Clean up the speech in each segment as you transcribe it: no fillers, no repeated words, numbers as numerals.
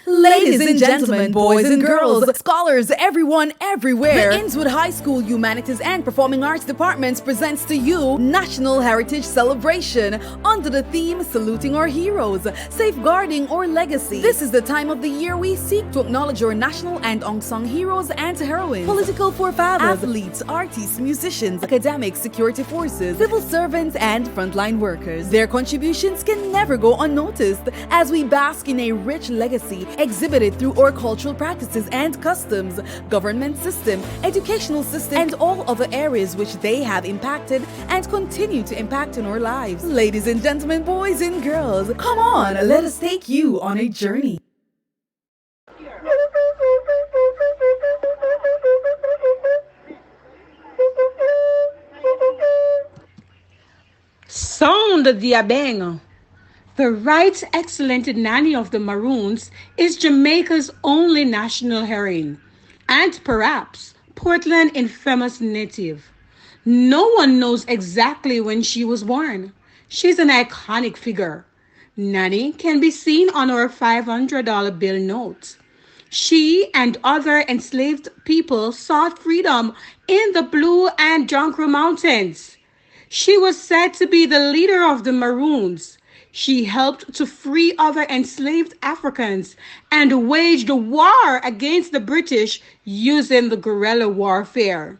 Ladies and gentlemen, boys and girls, scholars, everyone, everywhere, the Innswood High School Humanities and Performing Arts Departments presents to you National Heritage Celebration under the theme Saluting Our Heroes, Safeguarding Our Legacy. This is the time of the year we seek to acknowledge our national and unsung heroes and heroines, political forefathers, athletes, artists, musicians, academics, security forces, civil servants, and frontline workers. Their contributions can never go unnoticed as we bask in a rich legacy exhibited through our cultural practices and customs, government system, educational system, and all other areas which they have impacted and continue to impact in our lives. Ladies and gentlemen, boys and girls, come on, let us take you on a journey. Sound the Abenga. The Right Excellent Nanny of the Maroons is Jamaica's only national heroine, and perhaps Portland's infamous native. No one knows exactly when she was born. She's an iconic figure. Nanny can be seen on our $500 bill note. She and other enslaved people sought freedom in the Blue and Jonquil Mountains. She was said to be the leader of the Maroons. She helped to free other enslaved Africans and waged a war against the British using the guerrilla warfare.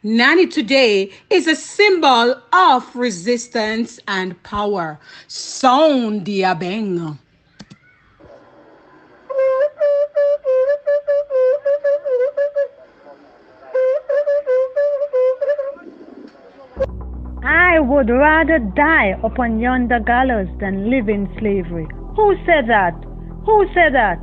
Nanny today is a symbol of resistance and power. Sound the Abenga. I would rather die upon yonder gallows than live in slavery. Who said that? Who said that?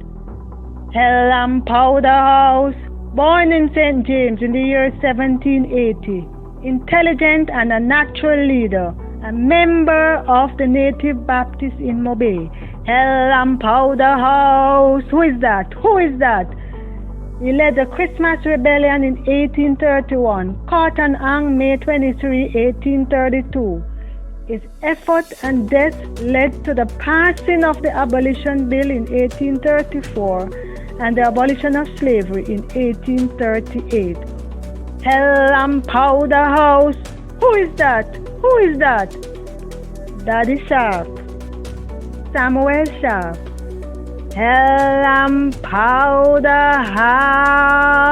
Hellam Powder House, born in St. James in the year 1780, intelligent and a natural leader, a member of the Native Baptist in Mobay. Hellam Powder House, who is that? Who is that? He led the Christmas Rebellion in 1831, caught and hung May 23, 1832. His effort and death led to the passing of the Abolition Bill in 1834 and the abolition of slavery in 1838. Hellam Powder House, who is that? Who is that? Daddy Sharp, Samuel Sharp. Hellam Powder House.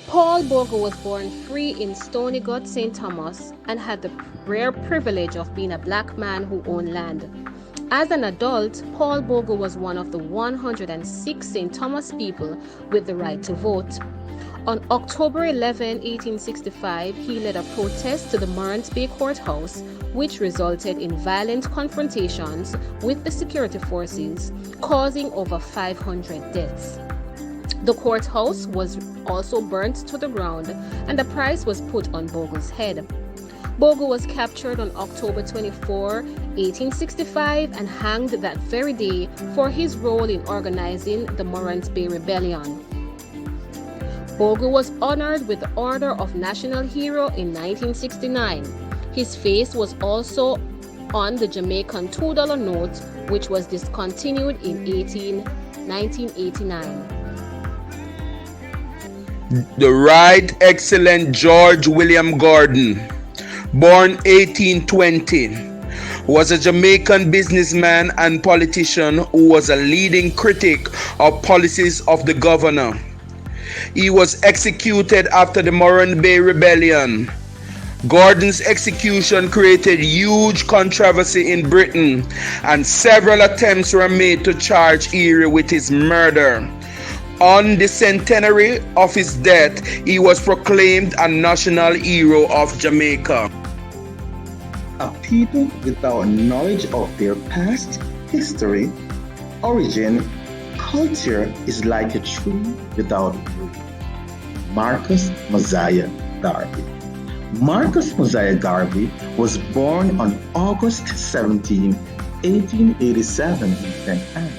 Paul Bogle was born free in Stony Gut, St. Thomas, and had the rare privilege of being a black man who owned land. As an adult, Paul Bogle was one of the 106 St. Thomas people with the right to vote. On October 11, 1865, he led a protest to the Morants Bay Courthouse, which resulted in violent confrontations with the security forces, causing over 500 deaths. The courthouse was also burnt to the ground, and the price was put on Bogle's head. Bogle was captured on October 24, 1865, and hanged that very day for his role in organizing the Morants Bay Rebellion. Bogle was honored with the Order of National Hero in 1969. His face was also on the Jamaican $2 note, which was discontinued in 1989. The Right Excellent George William Gordon, born 1820, was a Jamaican businessman and politician who was a leading critic of policies of the governor. He was executed after the Morants Bay Rebellion. Gordon's execution created huge controversy in Britain, and several attempts were made to charge Erie with his murder. On the centenary of his death, he was proclaimed a national hero of Jamaica. A people without knowledge of their past, history, origin, culture is like a tree without root. Marcus Mosiah Garvey. Marcus Mosiah Garvey was born on August 17, 1887 in St. Anne.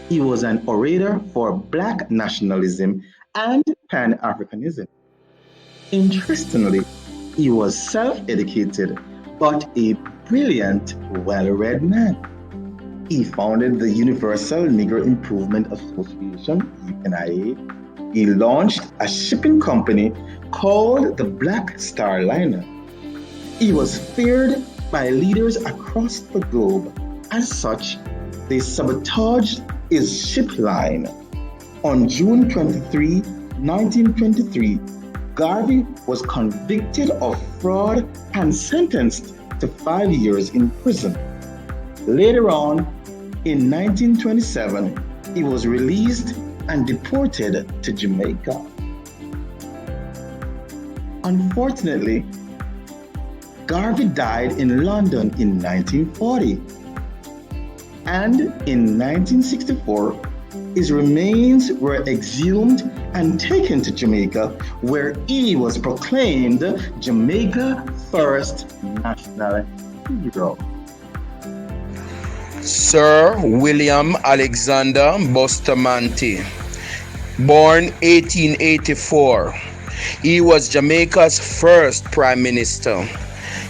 He was an orator for Black nationalism and Pan-Africanism. Interestingly, he was self-educated but a brilliant, well-read man. He founded the Universal Negro Improvement Association, UNIA. He launched a shipping company called the Black Star Liner. He was feared by leaders across the globe. As such, they sabotaged his ship line. On June 23, 1923, Garvey was convicted of fraud and sentenced to 5 years in prison. Later on, in 1927, he was released and deported to Jamaica. Unfortunately, Garvey died in London in 1940. And in 1964, his remains were exhumed and taken to Jamaica, where he was proclaimed Jamaica's first national hero. Sir William Alexander Bustamante, born 1884. He was Jamaica's first Prime Minister.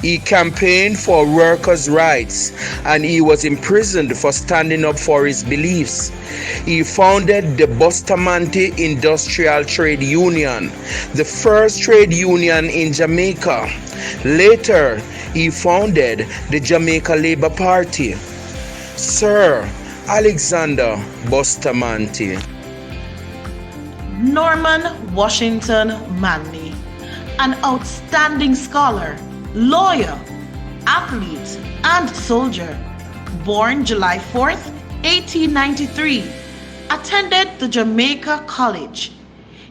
He campaigned for workers' rights and he was imprisoned for standing up for his beliefs. He founded the Bustamante Industrial Trade Union, the first trade union in Jamaica. Later, he founded the Jamaica Labour Party. Sir Alexander Bustamante. Norman Washington Manley, an outstanding scholar, lawyer, athlete, and soldier, born July 4th, 1893, attended the Jamaica College.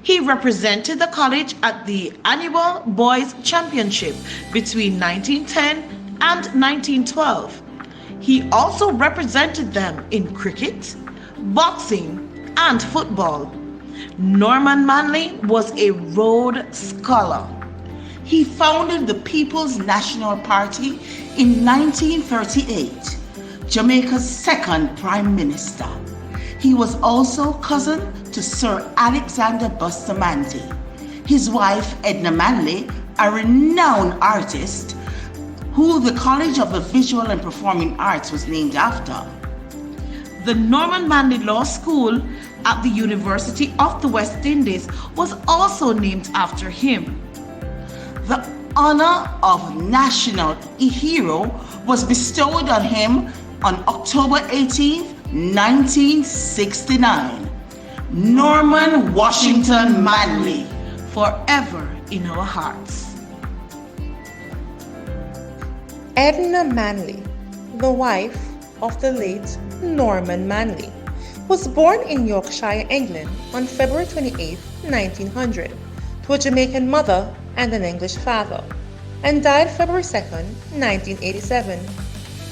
He represented the college at the annual Boys Championship between 1910 and 1912. He also represented them in cricket, boxing, and football. Norman Manley was a Rhodes Scholar. He founded the People's National Party in 1938, Jamaica's second Prime Minister. He was also cousin to Sir Alexander Bustamante. His wife, Edna Manley, a renowned artist, who the College of the Visual and Performing Arts was named after. The Norman Manley Law School at the University of the West Indies was also named after him. The honor of National Hero was bestowed on him on October 18, 1969. Norman Washington Manley, forever in our hearts. Edna Manley, the wife of the late Norman Manley, was born in Yorkshire, England on February 28, 1900, to a Jamaican mother and an English father, and died February 2, 1987.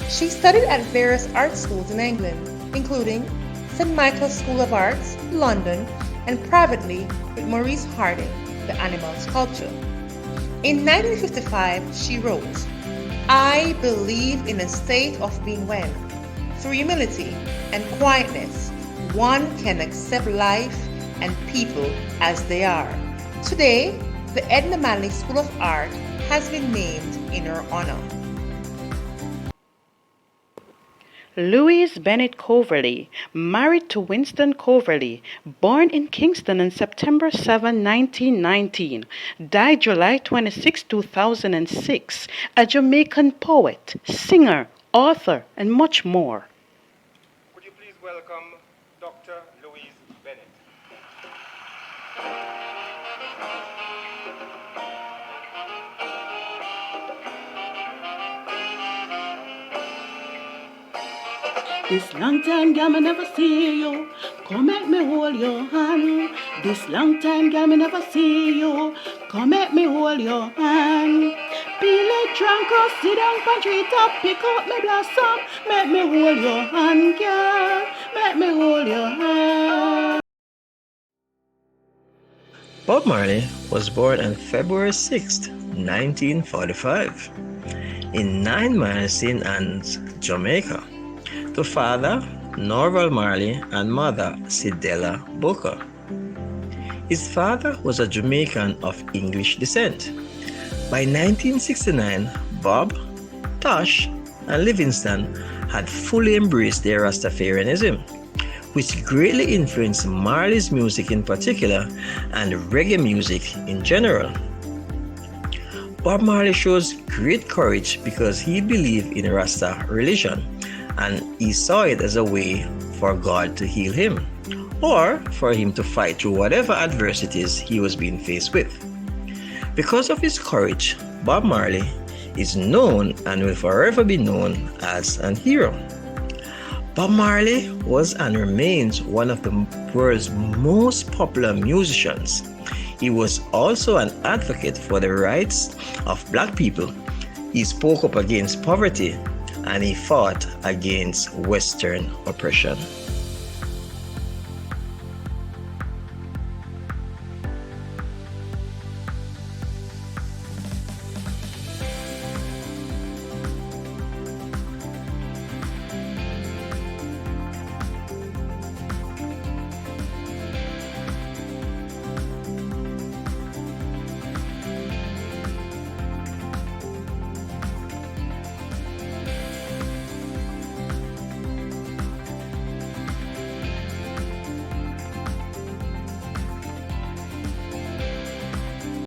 She studied at various art schools in England, including St. Michael's School of Arts, London, and privately with Maurice Harding, the animal sculptor. In 1955, she wrote, "I believe in a state of being when, through humility and quietness, one can accept life and people as they are." Today, the Edna Manley School of Art has been named in her honor. Louise Bennett Coverley, married to Winston Coverley, born in Kingston on September 7, 1919, died July 26, 2006, a Jamaican poet, singer, author, and much more. Would you please welcome Dr. Louise Bennett. This long time, girl, me never see you. Come make me hold your hand. This long time, girl, me never see you. Come make me hold your hand. Peel it drunk or sit down on tree top, pick up me blossom. Make me hold your hand, girl. Make me hold your hand. Bob Marley was born on February 6, 1945, in Nine Miles in Anns, Jamaica, to father Norval Marley and mother Sidella Booker. His father was a Jamaican of English descent. By 1969, Bob, Tosh, and Livingston had fully embraced their Rastafarianism, which greatly influenced Marley's music in particular and reggae music in general. Bob Marley shows great courage because he believed in Rasta religion and he saw it as a way for God to heal him or for him to fight through whatever adversities he was being faced with. Because of his courage, Bob Marley is known and will forever be known as an hero. Bob Marley was and remains one of the world's most popular musicians. He was also an advocate for the rights of black people. He spoke up against poverty and he fought against Western oppression.